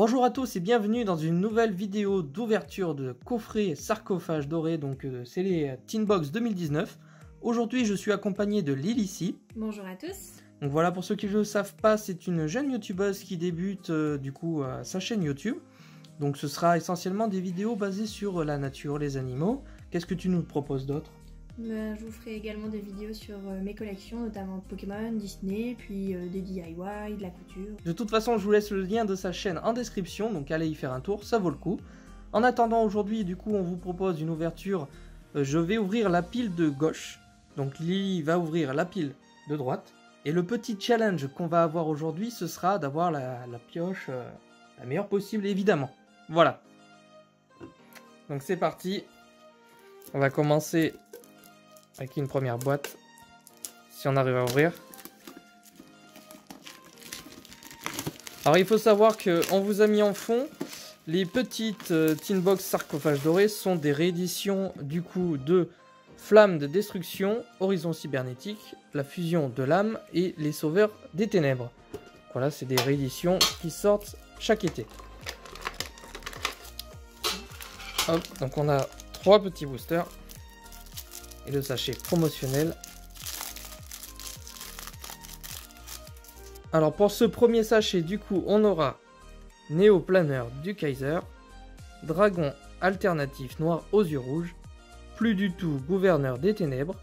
Bonjour à tous et bienvenue dans une nouvelle vidéo d'ouverture de coffret sarcophage doré, donc c'est les Tinbox 2019. Aujourd'hui je suis accompagné de Lilicy. Bonjour à tous. Donc voilà, pour ceux qui ne le savent pas, c'est une jeune youtubeuse qui débute sa chaîne YouTube. Donc ce sera essentiellement des vidéos basées sur la nature, les animaux. Qu'est-ce que tu nous proposes d'autre? Je vous ferai également des vidéos sur mes collections, notamment Pokémon, Disney, puis des DIY, de la couture. De toute façon, je vous laisse le lien de sa chaîne en description, donc allez y faire un tour, ça vaut le coup. En attendant, aujourd'hui, du coup, on vous propose une ouverture. Je vais ouvrir la pile de gauche, donc Lily va ouvrir la pile de droite. Et le petit challenge qu'on va avoir aujourd'hui, ce sera d'avoir la pioche la meilleure possible, évidemment. Voilà. Donc c'est parti. On va commencer avec une première boîte, si on arrive à ouvrir. Alors il faut savoir qu'on vous a mis en fond les petites Tinbox sarcophage doré sont des rééditions du coup de Flamme de destruction, Horizon cybernétique, la fusion de l'âme et les sauveurs des ténèbres. Voilà, c'est des rééditions qui sortent chaque été. Hop, donc on a 3 petits boosters et le sachet promotionnel. Alors pour ce premier sachet, du coup, on aura Néoplaneur du Kaiser, Dragon alternatif noir aux yeux rouges, Plus du tout gouverneur des ténèbres,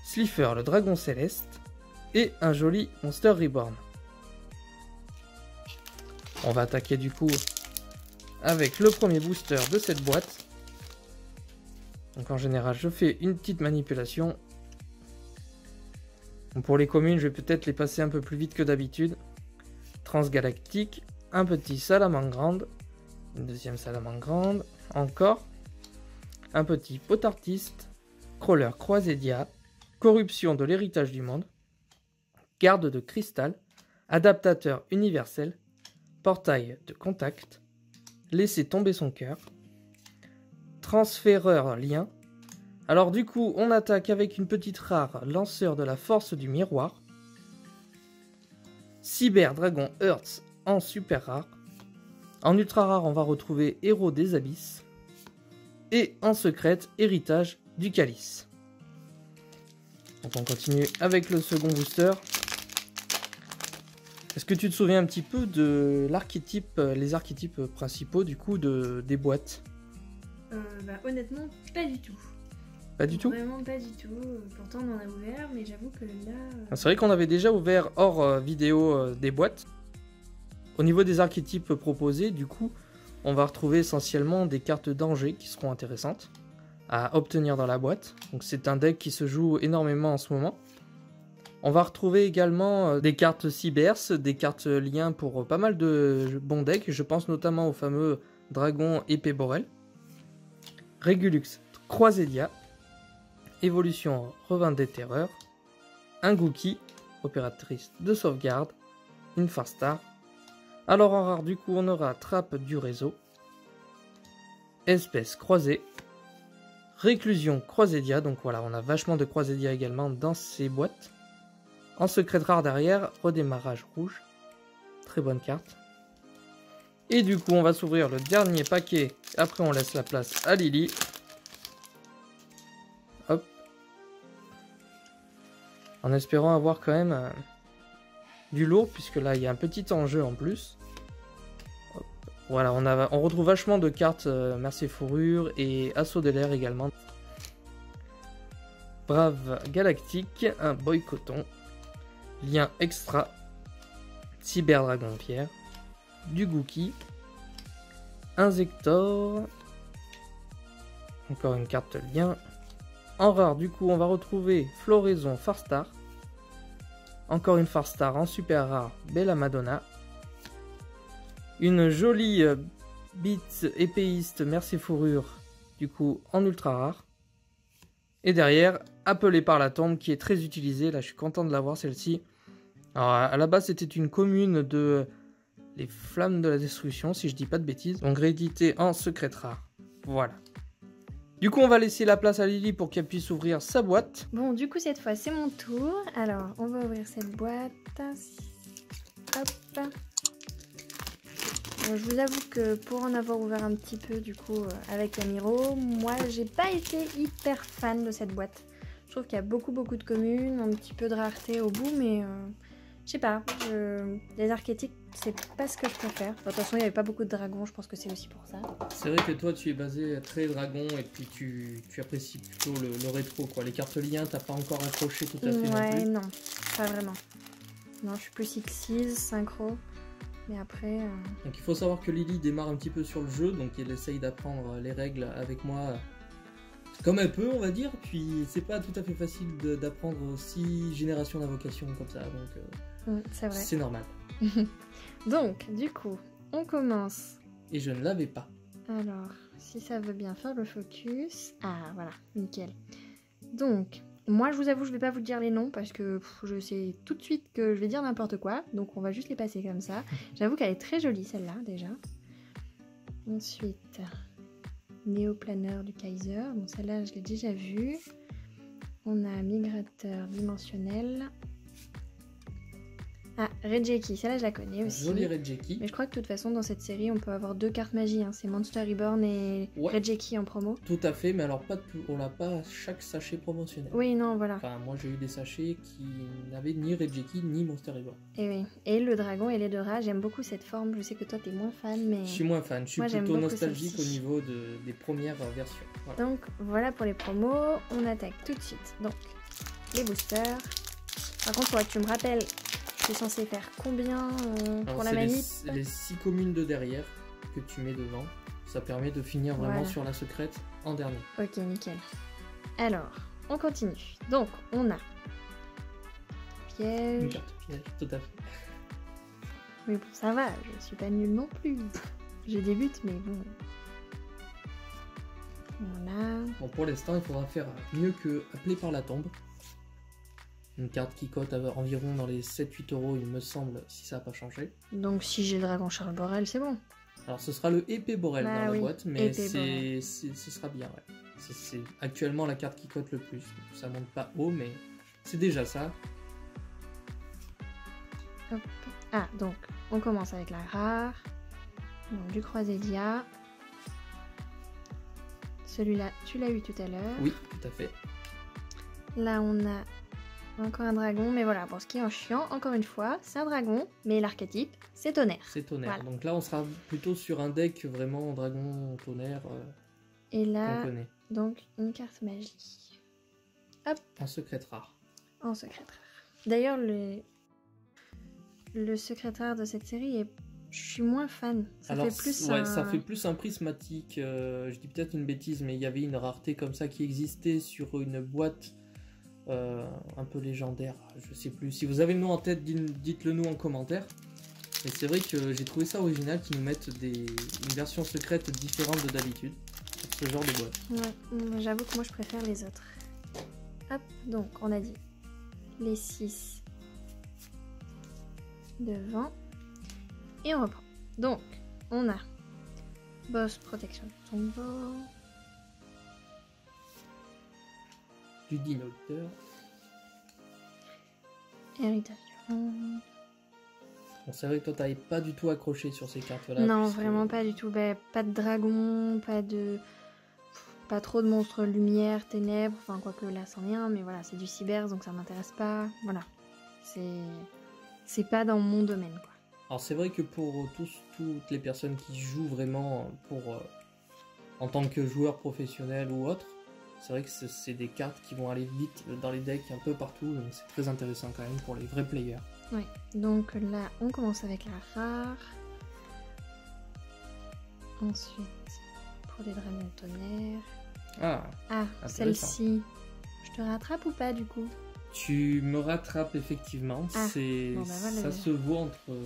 Slifer le dragon céleste et un joli Monster Reborn. On va attaquer du coup avec le premier booster de cette boîte. Donc en général, je fais une petite manipulation. Donc pour les communes, je vais peut-être les passer un peu plus vite que d'habitude. Transgalactique, un petit salamandre, une deuxième salamandre, encore un petit potartiste, crawler croisédia, corruption de l'héritage du monde, garde de cristal, adaptateur universel, portail de contact, laisser tomber son cœur, transféreur lien. Alors du coup, on attaque avec une petite rare lanceur de la force du miroir, Cyber Dragon Earth en super rare. En ultra rare, on va retrouver Héros des abysses. Et en secrète, Héritage du calice. Donc on continue avec le second booster. Est-ce que tu te souviens un petit peu de l'archétype, les archétypes principaux du coup des boîtes? Honnêtement, pas du tout. Pas du tout? Vraiment pas du tout. Pourtant on en a ouvert, mais j'avoue que là... C'est vrai qu'on avait déjà ouvert hors vidéo des boîtes. Au niveau des archétypes proposés, du coup, on va retrouver essentiellement des cartes danger qui seront intéressantes à obtenir dans la boîte. Donc c'est un deck qui se joue énormément en ce moment. On va retrouver également des cartes cybers, des cartes liens pour pas mal de bons decks. Je pense notamment au fameux Dragon épée Borel, Régulux Croisédia, Évolution Revin des terreurs, un Gookie, opératrice de sauvegarde, une Farstar. Alors en rare du coup on aura Trappe du réseau, Espèce croisée, Réclusion Croisédia, donc voilà, on a vachement de Croisédia également dans ces boîtes. En secret rare derrière, Redémarrage rouge, très bonne carte. Et du coup on va s'ouvrir le dernier paquet, après on laisse la place à Lily. Hop. En espérant avoir quand même du lourd, puisque là il y a un petit enjeu en plus. Hop. Voilà, on retrouve vachement de cartes Merci Fourrure et Assaut de l'air également. Brave Galactique, un Boycotton, Lien Extra, Cyber Dragon Pierre, du Gookie, un Zector, encore une carte lien. En rare du coup on va retrouver Floraison Farstar, encore une Farstar en super rare Bella Madonna, une jolie Beats épéiste Merci Fourrure du coup en ultra rare, et derrière Appelé par la tombe qui est très utilisée. Là je suis content de l'avoir celle-ci. Alors à la base c'était une commune de les Flammes de la destruction si je dis pas de bêtises, donc réédité en secret rare. Voilà. Du coup on va laisser la place à Lily pour qu'elle puisse ouvrir sa boîte. Bon, du coup cette fois c'est mon tour. Alors on va ouvrir cette boîte. Hop. Je vous avoue que pour en avoir ouvert un petit peu du coup avec Camiro, moi j'ai pas été hyper fan de cette boîte. Je trouve qu'il y a beaucoup de communes, un petit peu de rareté au bout, mais je sais pas, les archétypes c'est pas ce que je préfère. De toute façon il n'y avait pas beaucoup de dragons, je pense que c'est aussi pour ça. C'est vrai que toi tu es basé très dragon et puis tu apprécies plutôt le rétro quoi. Les cartes liens t'as pas encore accroché tout à fait Ouais, non plus. non, pas vraiment. Non, je suis plus Xyz, synchro. Mais après... Donc il faut savoir que Lily démarre un petit peu sur le jeu, donc elle essaye d'apprendre les règles avec moi comme elle peut on va dire, puis c'est pas tout à fait facile d'apprendre 6 générations d'invocation comme ça, donc c'est vrai. c'est normal. Donc, du coup, on commence. Et je ne l'avais pas. Alors, si ça veut bien faire le focus... Ah, voilà, nickel. Donc, moi je vous avoue, je vais pas vous dire les noms parce que je sais tout de suite que je vais dire n'importe quoi, donc on va juste les passer comme ça. J'avoue qu'elle est très jolie celle-là déjà. Ensuite, néoplaneur du Kaiser, bon celle-là je l'ai déjà vue. On a migrateur dimensionnel. Ah, Rejeki, celle-là je la connais aussi. Jolie Rejeki. Mais je crois que de toute façon dans cette série on peut avoir 2 cartes magie, hein. C'est Monster Reborn et Rejeki en promo. Tout à fait, mais alors on l'a pas à chaque sachet promotionnel. Oui, non, voilà. Enfin, moi j'ai eu des sachets qui n'avaient ni Rejeki ni Monster Reborn. Et oui, et le dragon et les 2 rats, j'aime beaucoup cette forme. Je sais que toi t'es moins fan, mais... Je suis moins fan, je suis moi, plutôt nostalgique au niveau des premières versions. Voilà. Donc voilà pour les promos, on attaque tout de suite. Donc, les boosters. Par contre, faudrait que tu me rappelles... C'est censé faire combien pour la manip? Les 6 communes de derrière que tu mets devant. Ça permet de finir vraiment sur la secrète en dernier. Ok, nickel. Alors, on continue. Donc, on a piège. Une carte piège, tout à fait. Mais bon, ça va, je suis pas nulle non plus. Je débute, mais bon. Voilà. Bon, pour l'instant, il faudra faire mieux que Appelé par la tombe. Une carte qui cote environ dans les 7-8 euros, il me semble, si ça n'a pas changé. Donc si j'ai le dragon Charles Borel, c'est bon. Alors ce sera le épée Borel dans la boîte, mais ce sera bien, ouais. C'est actuellement la carte qui cote le plus. Ça monte pas haut, mais c'est déjà ça. Hop. Ah, donc on commence avec la rare. Donc du Croisédia. Celui-là, tu l'as eu tout à l'heure. Oui, tout à fait. Là, on a encore un dragon, mais voilà, pour ce qui est en chiant, encore une fois, c'est un dragon, mais l'archétype, c'est tonnerre. C'est tonnerre, voilà. Donc là on sera plutôt sur un deck vraiment dragon, tonnerre, et là, qu'on connaît. Donc une carte magie. Hop. En secret rare. En secret rare. D'ailleurs, le secret rare de cette série, je suis moins fan. Ça fait plus un prismatique, je dis peut-être une bêtise, mais il y avait une rareté comme ça qui existait sur une boîte un peu légendaire, je sais plus. Si vous avez le nom en tête, dites-le nous en commentaire. Mais c'est vrai que j'ai trouvé ça original qu'ils nous mettent une version secrète différente de d'habitude pour ce genre de boîte. Ouais, j'avoue que moi je préfère les autres. Hop, donc on a dit les 6 devant. Et on reprend. Donc, on a Boss Protection Tombeau. Du Dinoteur. Héritage du monde. On savait que toi t'avais pas du tout accroché sur ces cartes-là. Non, vraiment pas du tout. Bah, pas de dragon, pas trop de monstres lumière, ténèbres, enfin quoique là c'en est un, mais voilà, c'est du cyber donc ça m'intéresse pas. Voilà. C'est pas dans mon domaine quoi. Alors c'est vrai que pour toutes les personnes qui jouent vraiment en tant que joueur professionnel ou autre, c'est vrai que c'est des cartes qui vont aller vite dans les decks un peu partout, donc c'est très intéressant quand même pour les vrais players. Ouais, donc là on commence avec la rare. Ensuite, pour les dragons tonnerre. Ah, celle-ci. Je te rattrape ou pas du coup? Tu me rattrapes effectivement. Ça se voit entre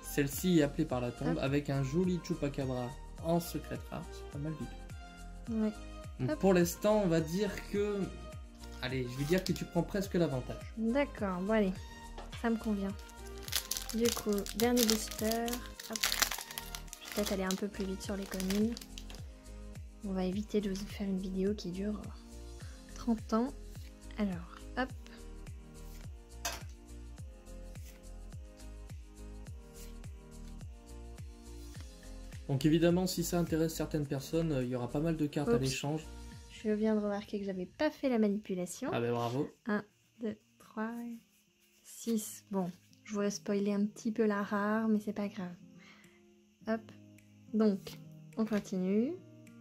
celle-ci et Appelée par la tombe avec un joli Chupacabra en secret rare. C'est pas mal du tout. Ouais. Donc, pour l'instant, on va dire que... Allez, je vais dire que tu prends presque l'avantage. D'accord, bon allez. Ça me convient. Du coup, dernier booster. Hop. Je vais peut-être aller un peu plus vite sur les communes. On va éviter de vous faire une vidéo qui dure 30 ans. Alors, hop. Donc évidemment, si ça intéresse certaines personnes, il y aura pas mal de cartes à Oups. l'échange. Je viens de remarquer que j'avais pas fait la manipulation. Ah ben bravo. 1, 2, 3, 6. Bon, je voudrais spoiler un petit peu la rare, mais c'est pas grave. Hop. Donc, on continue.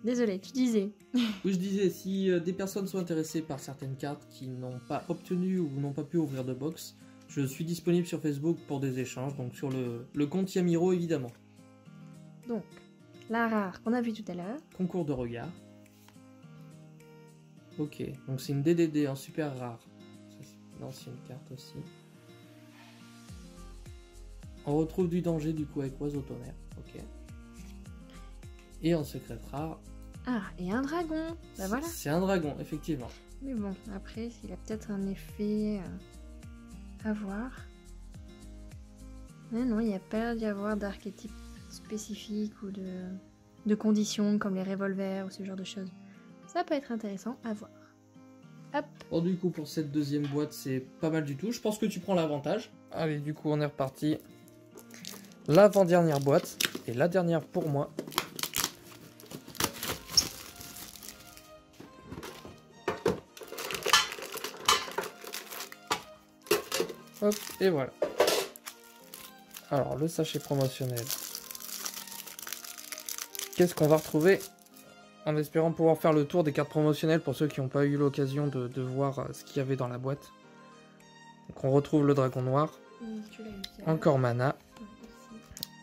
Désolée, tu disais. Oui, je disais, si des personnes sont intéressées par certaines cartes qui n'ont pas obtenu ou n'ont pas pu ouvrir de box, je suis disponible sur Facebook pour des échanges, donc sur le compte Yamiro évidemment. Donc, la rare qu'on a vue tout à l'heure. Concours de regard. Ok, donc c'est une DDD en super rare. Ça, c'est une ancienne carte aussi. On retrouve du danger du coup avec Oiseau Tonnerre. Ok. Et en secret rare. Ah, et un dragon. Bah voilà. C'est un dragon, effectivement. Mais bon, après, il a peut-être un effet à voir. Mais non, il n'y a pas l'air d'y avoir d'archétype spécifique ou de conditions comme les revolvers ou ce genre de choses. Ça peut être intéressant à voir. Hop. Bon, du coup, pour cette deuxième boîte, c'est pas mal du tout. Je pense que tu prends l'avantage. Allez, du coup, on est reparti. L'avant-dernière boîte, et la dernière pour moi. Hop, et voilà. Alors, le sachet promotionnel. Qu'est-ce qu'on va retrouver? En espérant pouvoir faire le tour des cartes promotionnelles pour ceux qui n'ont pas eu l'occasion de voir ce qu'il y avait dans la boîte. Donc on retrouve le dragon noir. Tu l'as eu, Encore Mana.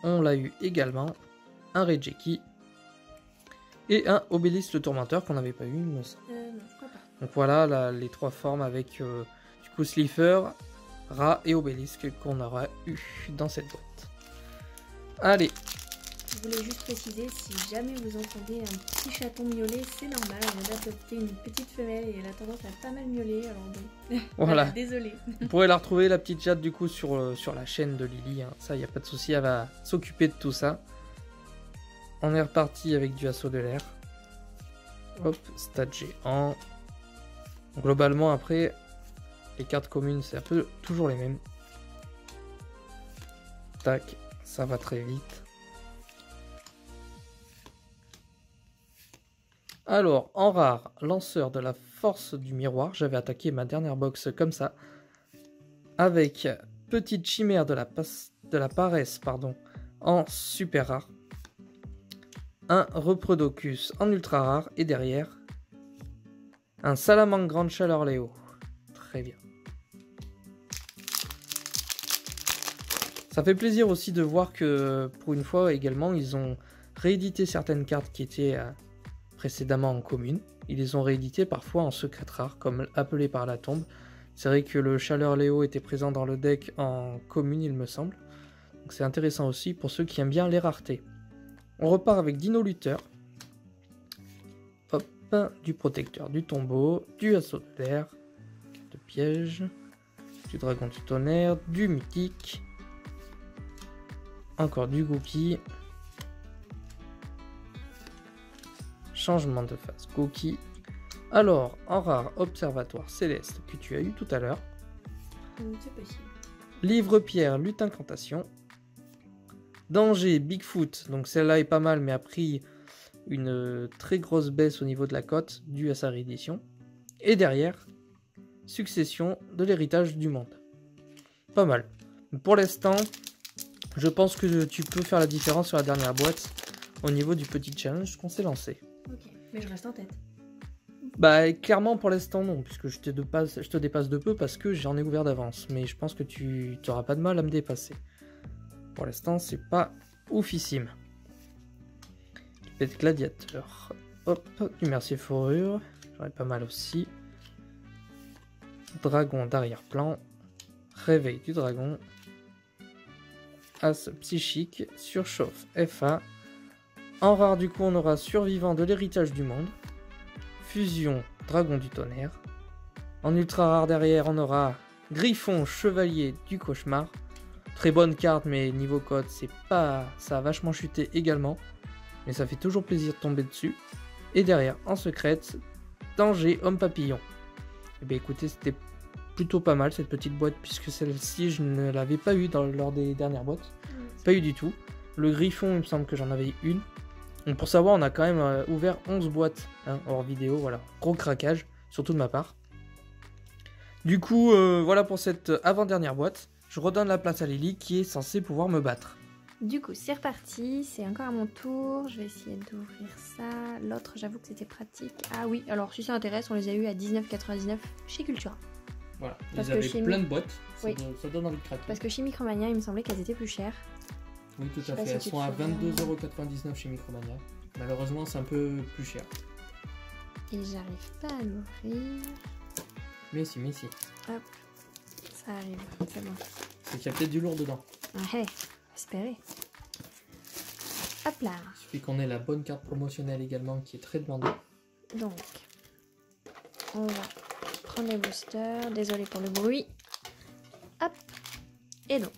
On l'a eu également. Un Rejeki. Et un Obélisque le Tourmenteur qu'on n'avait pas eu, il me semble. Non, je crois pas. Donc voilà les trois formes avec du coup Slifer, Rat et Obélisque qu'on aura eu dans cette boîte. Allez. Je voulais juste préciser, si jamais vous entendez un petit chaton miauler, c'est normal, on a adopté une petite femelle et elle a tendance à pas mal miauler, alors bon. Voilà. Désolée. Vous pourrez la retrouver, la petite chatte, du coup, sur la chaîne de Lily. Hein. Ça, il n'y a pas de souci, elle va s'occuper de tout ça. On est reparti avec du assaut de l'air. Hop, stade géant. Globalement, après, les cartes communes, c'est un peu toujours les mêmes. Tac, ça va très vite. Alors, en rare, lanceur de la force du miroir, j'avais attaqué ma dernière box comme ça, avec petite chimère de la paresse, en super rare, un Reprodocus en ultra rare, et derrière, un Salamandre Grande Chaleur Léo. Très bien. Ça fait plaisir aussi de voir que, pour une fois également, ils ont réédité certaines cartes qui étaient précédemment en commune. Ils les ont réédités parfois en secret rare, comme appelé par la tombe. C'est vrai que le Chaleur Léo était présent dans le deck en commune, il me semble. Donc c'est intéressant aussi pour ceux qui aiment bien les raretés. On repart avec Dino Lutteur. Hop, du protecteur du tombeau, du assaut de l'air, de piège, du dragon du tonnerre, du mythique, encore du Gookie. Changement de face, Gookie. Alors, en rare, Observatoire Céleste que tu as eu tout à l'heure. C'est possible. Livre Pierre, Lutte Incantation. Danger, Bigfoot. Donc celle-là est pas mal, mais a pris une très grosse baisse au niveau de la cote, due à sa réédition. Et derrière, Succession de l'héritage du monde. Pas mal. Pour l'instant, je pense que tu peux faire la différence sur la dernière boîte au niveau du petit challenge qu'on s'est lancé. Ok, mais je reste en tête. Bah clairement pour l'instant non, puisque je te dépasse de peu parce que j'en ai ouvert d'avance. Mais je pense que tu n'auras pas de mal à me dépasser. Pour l'instant c'est pas oufissime. Pète gladiateur. Hop, du mercier fourrure. J'aurais pas mal aussi. Dragon d'arrière-plan. Réveil du dragon. As psychique. Surchauffe FA. En rare, du coup, on aura Survivant de l'héritage du monde. Fusion, Dragon du tonnerre. En ultra rare derrière, on aura Griffon, Chevalier du cauchemar. Très bonne carte, mais niveau code, c'est pas, ça a vachement chuté également. Mais ça fait toujours plaisir de tomber dessus. Et derrière, en secrète, Danger, Homme Papillon. Et bien écoutez, c'était plutôt pas mal cette petite boîte, puisque celle-ci, je ne l'avais pas eu lors des dernières boîtes. Pas eu du tout. Le Griffon, il me semble que j'en avais une. Donc pour savoir, on a quand même ouvert 11 boîtes hein, hors vidéo. Voilà, gros craquage, surtout de ma part. Du coup, voilà pour cette avant-dernière boîte. Je redonne la place à Lily qui est censée pouvoir me battre. Du coup, c'est reparti, c'est encore à mon tour. Je vais essayer d'ouvrir ça. L'autre, j'avoue que c'était pratique. Ah oui, alors si ça intéresse, on les a eu à 19,99 chez Cultura. Voilà, Parce vous que avez chez plein de boîtes, Oui. ça donne envie de craquer. Parce que chez Micromania, il me semblait qu'elles étaient plus chères. Oui, tout Je sais à pas fait, si elles tu sont à te souviens. 22,99€ chez Micromania. Malheureusement, c'est un peu plus cher. Et j'arrive pas à l'ouvrir. Mais si. Hop, ça arrive, c'est bon. C'est qu'il y a peut-être du lourd dedans. Ouais, espérez. Hop là. Il suffit qu'on ait la bonne carte promotionnelle également qui est très demandée. Donc, on va prendre les boosters. Désolé pour le bruit. Hop. Et donc,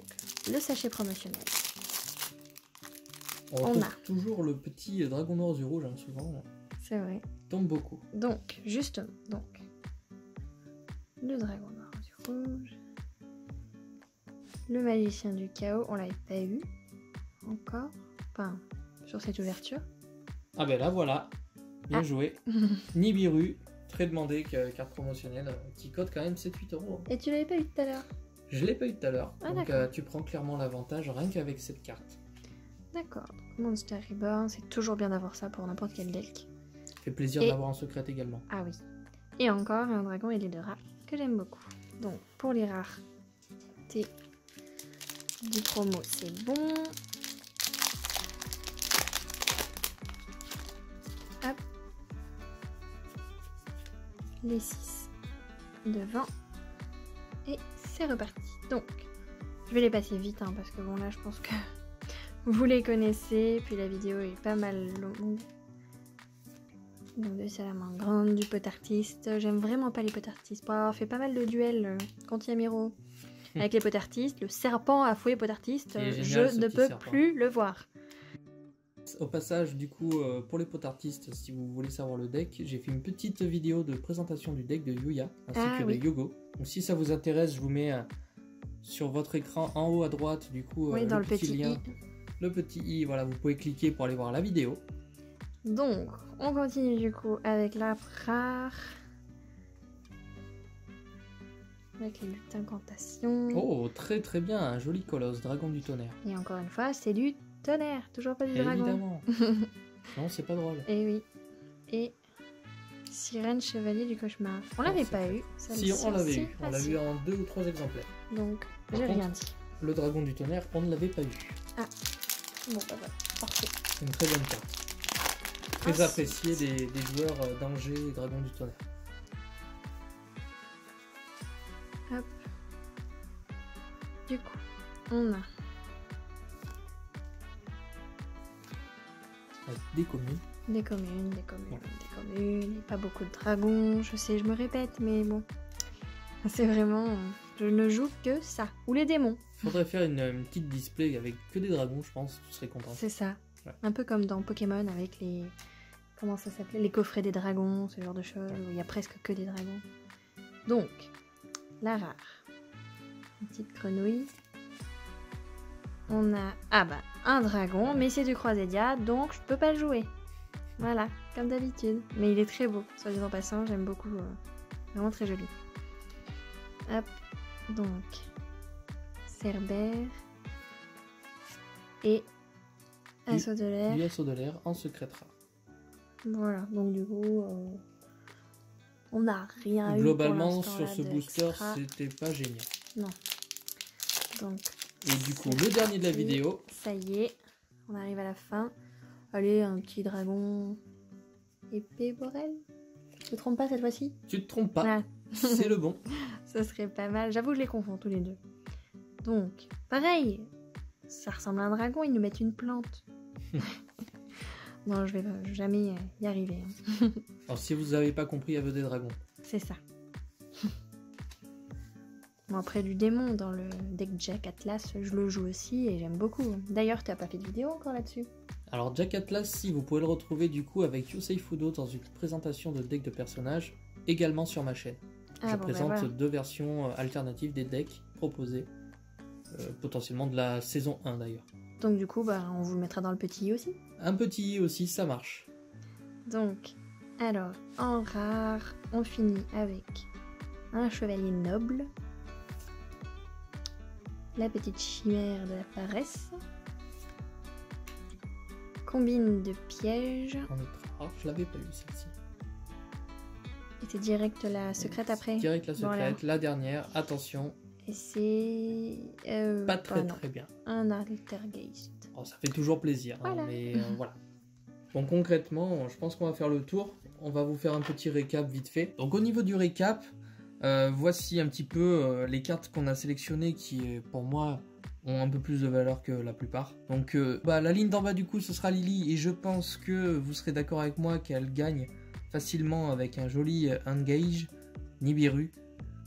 le sachet promotionnel. On retrouve toujours le petit dragon noir du rouge, hein, souvent. C'est vrai. Tombe beaucoup. Donc, justement, le dragon noir du rouge. Le magicien du chaos, on l'avait pas eu encore. Enfin, sur cette ouverture. Ah ben là, voilà. Bien Ah. joué. Nibiru, très demandé, carte promotionnelle, qui cote quand même 7-8€. Et tu l'avais pas eu tout à l'heure. Je l'ai pas eu tout à l'heure. Ah, donc d'accord. tu prends clairement l'avantage rien qu'avec cette carte. D'accord. Donc, Monster Reborn, c'est toujours bien d'avoir ça pour n'importe quel deck. Fait plaisir Et- d'avoir en secret également. Ah oui. Et encore un dragon et les 2 rats que j'aime beaucoup. Donc pour les raretés du promo, c'est bon. Hop. Les 6 devant. Et c'est reparti. Donc, je vais les passer vite hein, parce que bon là je pense que vous les connaissez. Puis la vidéo est pas mal longue. Donc de Salamandre Grande, du pot artiste. J'aime vraiment pas les pot artistes. Pour avoir fait pas mal de duels contre Yamiro avec les pot artistes, le serpent à fouet pot artiste, Il est je génial, ce ne petit peux serpent. plus le voir. Au passage, du coup, pour les potes artistes, si vous voulez savoir le deck, j'ai fait une petite vidéo de présentation du deck de Yuya, ainsi Ah que oui. de Yogo. Donc si ça vous intéresse, je vous mets sur votre écran en haut à droite, du coup, Oui, dans le petit lien. i. Le petit i, voilà, vous pouvez cliquer pour aller voir la vidéo. Donc, on continue du coup avec la rare. Avec les luttes d'incantation. Oh, très très bien, un joli colosse, dragon du tonnerre. Et encore une fois, c'est du tonnerre, toujours pas du dragon. Évidemment. Non, c'est pas drôle. Et oui. Et sirène chevalier du cauchemar. On l'avait c'est pas fait. eu. Si, on l'avait eu. On Ah, l'a si. vu en 2 ou 3 exemplaires. Donc, Par j'ai contre- rien dit. Le dragon du tonnerre, on ne l'avait pas eu. Bon, bah voilà, parfait. C'est une très bonne carte. Très Ah, appréciée des joueurs d'Angers et Dragon du Tonnerre. Hop. Du coup, on a Avec des communes. des communes, des communes, et pas beaucoup de dragons. Je sais, je me répète, mais bon. C'est vraiment... Je ne joue que ça. Ou les démons, Faudrait faire une petite display avec que des dragons, je pense. Tu serais content. c'est ça. Ouais. Un peu comme dans Pokémon avec les... Comment ça s'appelait? Les coffrets des dragons, ce genre de choses, où il y a presque que des dragons. Donc, la rare. Une petite grenouille. On a... Ah bah, un dragon, mais c'est du Croisédia, donc je peux pas le jouer. Voilà, comme d'habitude. Mais il est très beau, soit dit en passant, j'aime beaucoup. Vraiment très joli. Hop, donc... Cerbère. Et... Assaut de l'air. Du assaut de l'air en secret rare. Voilà, donc du coup... On n'a rien eu Globalement, pour l'instant, sur là, ce de booster, extra. c'était pas génial. Donc, Et du coup, c'est le dernier de la parti. vidéo, Ça y est, on arrive à la fin. Allez, un petit dragon épée Borel. Je me trompe pas cette fois-ci? tu te trompes pas, Ah, c'est le bon. ça serait pas mal. J'avoue, je les confonds tous les deux. Donc, pareil, ça ressemble à un dragon, ils nous mettent une plante. Non, je vais jamais y arriver. Hein. Alors si vous n'avez pas compris, il y avait des dragons. C'est ça. Bon, après du démon dans le deck Jack Atlas, je le joue aussi et j'aime beaucoup. D'ailleurs, tu as pas fait de vidéo encore là-dessus? Alors Jack Atlas, si vous pouvez le retrouver du coup avec Yusei Fudo dans une présentation de deck de personnages, également sur ma chaîne. Je bon, présente voilà. 2 versions alternatives des decks proposés, potentiellement de la saison 1 d'ailleurs. Donc du coup, bah, on vous le mettra dans le petit i aussi. Un petit i aussi, ça marche. Donc, alors, en rare, on finit avec un chevalier noble, la petite chimère de la paresse, combine de pièges, Je l'avais pas eu celle-ci. et c'est direct la secrète après. Direct la secrète, Voilà. la dernière, attention, Et c'est... pas très non, très bien. un altergeist. Oh, ça fait toujours plaisir, Voilà. hein, mais voilà. Bon, concrètement, je pense qu'on va faire le tour. On va vous faire un petit récap vite fait. Donc au niveau du récap, voici un petit peu les cartes qu'on a sélectionnées qui, pour moi, ont un peu plus de valeur que la plupart. Donc la ligne d'en bas du coup, ce sera Lily, et je pense que vous serez d'accord avec moi qu'elle gagne facilement avec un joli Engage, Nibiru.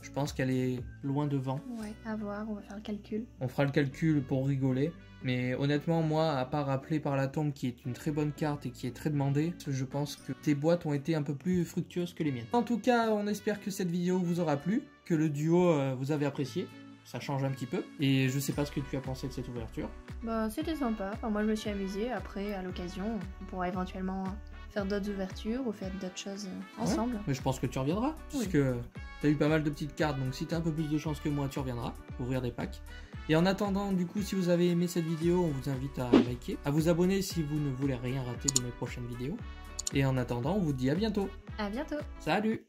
Je pense qu'elle est loin devant. Ouais, à voir, on va faire le calcul. On fera le calcul pour rigoler. Mais honnêtement, moi, à part Appelé par la tombe, qui est une très bonne carte et qui est très demandée, je pense que tes boîtes ont été un peu plus fructueuses que les miennes. En tout cas, on espère que cette vidéo vous aura plu, que le duo vous avez apprécié. Ça change un petit peu. Et je sais pas ce que tu as pensé de cette ouverture. Bah, c'était sympa. Enfin, moi, je me suis amusée. Après, à l'occasion, on pourra éventuellement faire d'autres ouvertures ou faire d'autres choses ensemble. Ouais, mais je pense que tu reviendras, Oui. puisque tu as eu pas mal de petites cartes, donc si tu as un peu plus de chance que moi, tu reviendras ouvrir des packs. Et en attendant, du coup, si vous avez aimé cette vidéo, on vous invite à liker, à vous abonner si vous ne voulez rien rater de mes prochaines vidéos. Et en attendant, on vous dit à bientôt. À bientôt. Salut!